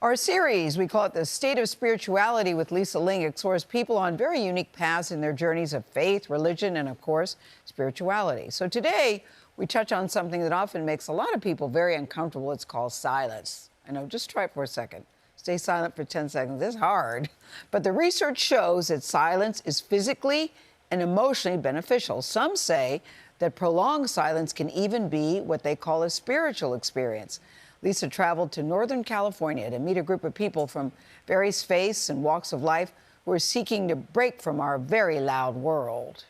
Our series, we call it The State of Spirituality with Lisa Ling, explores people on very unique paths in their journeys of faith, religion, and of course, spirituality. So today, we touch on something that often makes a lot of people very uncomfortable. It's called silence. I know, just try it for a second. Stay silent for 10 seconds. It's hard. But the research shows that silence is physically and emotionally beneficial. Some say that prolonged silence can even be what they call a spiritual experience. Lisa traveled to Northern California to meet a group of people from various faiths and walks of life who are seeking to break from our very loud world.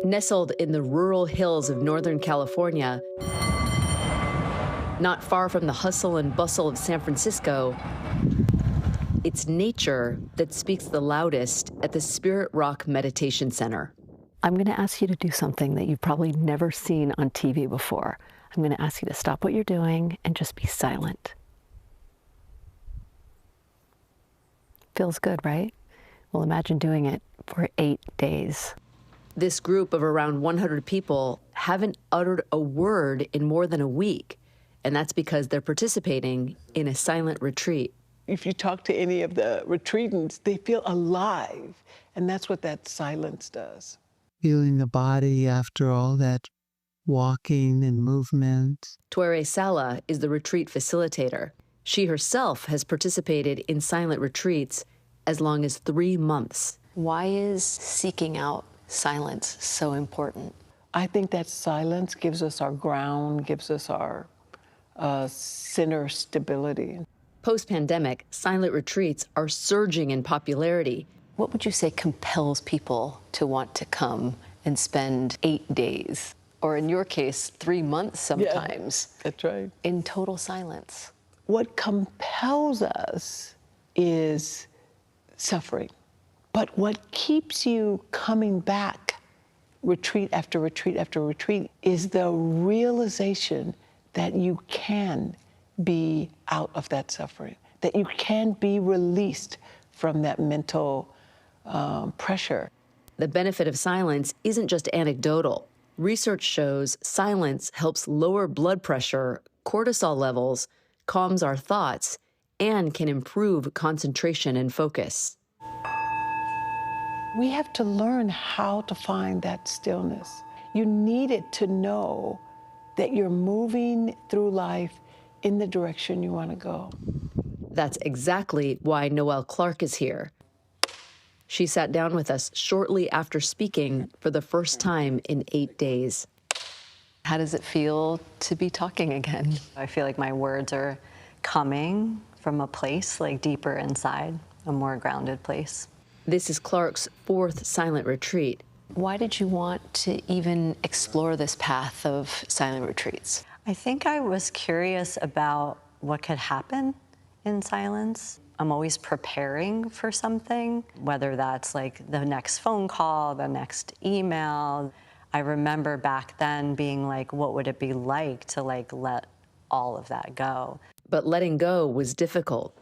Nestled in the rural hills of Northern California, not far from the hustle and bustle of San Francisco, it's nature that speaks the loudest at the Spirit Rock Meditation Center. I'm going to ask you to do something that you've probably never seen on TV before. I'm going to ask you to stop what you're doing and just be silent. Feels good, right? Well, imagine doing it for 8 days. This group of around 100 people haven't uttered a word in more than a week, and that's because they're participating in a silent retreat. If you talk to any of the retreatants, they feel alive, and that's what that silence does. Feeling the body after all that walking and movement. Toire Sala is the retreat facilitator. She herself has participated in silent retreats as long as 3 months. Why is seeking out silence so important? I think that silence gives us our ground, gives us our center stability. Post-pandemic, silent retreats are surging in popularity. What would you say compels people to want to come and spend 8 days, or in your case, 3 months sometimes? Yeah, that's right. In total silence. What compels us is suffering. But what keeps you coming back, retreat after retreat after retreat, is the realization that you can be out of that suffering, that you can be released from that mental pressure. The benefit of silence isn't just anecdotal. Research shows silence helps lower blood pressure, cortisol levels, calms our thoughts, and can improve concentration and focus. We have to learn how to find that stillness. You need it to know that you're moving through life in the direction you want to go. That's exactly why Noelle Clark is here. She sat down with us shortly after speaking for the first time in 8 days. How does it feel to be talking again? I feel like my words are coming from a place like deeper inside, a more grounded place. This is Clark's 4th silent retreat. Why did you want to even explore this path of silent retreats? I think I was curious about what could happen in silence. I'm always preparing for something, whether that's like the next phone call, the next email. I remember back then being like, what would it be like to like let all of that go? But letting go was difficult.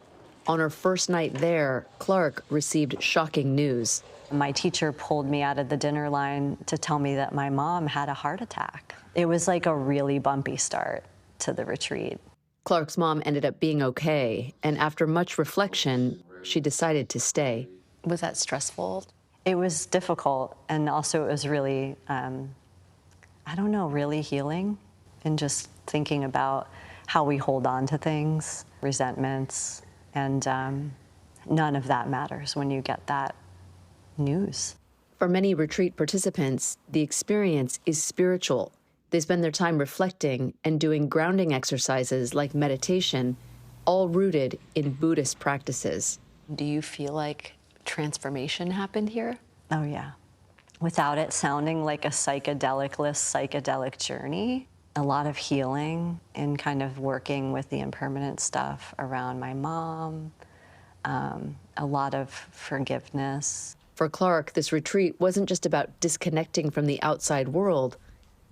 On her first night there, Clark received shocking news. My teacher pulled me out of the dinner line to tell me that my mom had a heart attack. It was like a really bumpy start to the retreat. Clark's mom ended up being okay, and after much reflection, she decided to stay. Was that stressful? It was difficult, and also it was really, really healing, and just thinking about how we hold on to things, resentments, and none of that matters when you get that news. For many retreat participants, the experience is spiritual. They spend their time reflecting and doing grounding exercises like meditation, all rooted in Buddhist practices. Do you feel like transformation happened here? Oh, yeah. Without it sounding like a psychedelic journey, a lot of healing and kind of working with the impermanent stuff around my mom, a lot of forgiveness. For Clark, this retreat wasn't just about disconnecting from the outside world,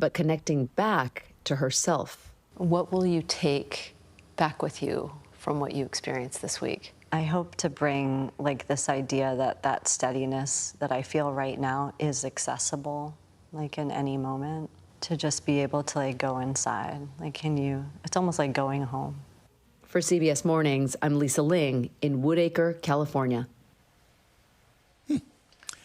but connecting back to herself. What will you take back with you from what you experienced this week? I hope to bring like this idea that that steadiness that I feel right now is accessible, like in any moment. to just be able to like go inside. Like, it's almost like going home. For CBS Mornings, I'm Lisa Ling in Woodacre, California.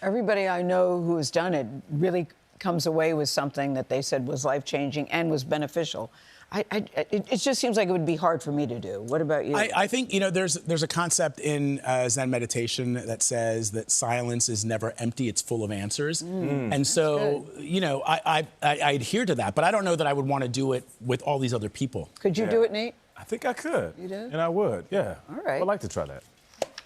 Everybody I know who has done it really comes away with something that they said was life-changing and was beneficial. It just seems like it would be hard for me to do. What about you? I think, there's a concept in Zen meditation that says that silence is never empty, it's full of answers. And so, I adhere to that, but I don't know that I would want to do it with all these other people. Could you do it, Nate? I think I could. You do? And I would, yeah. All right. I'd like to try that.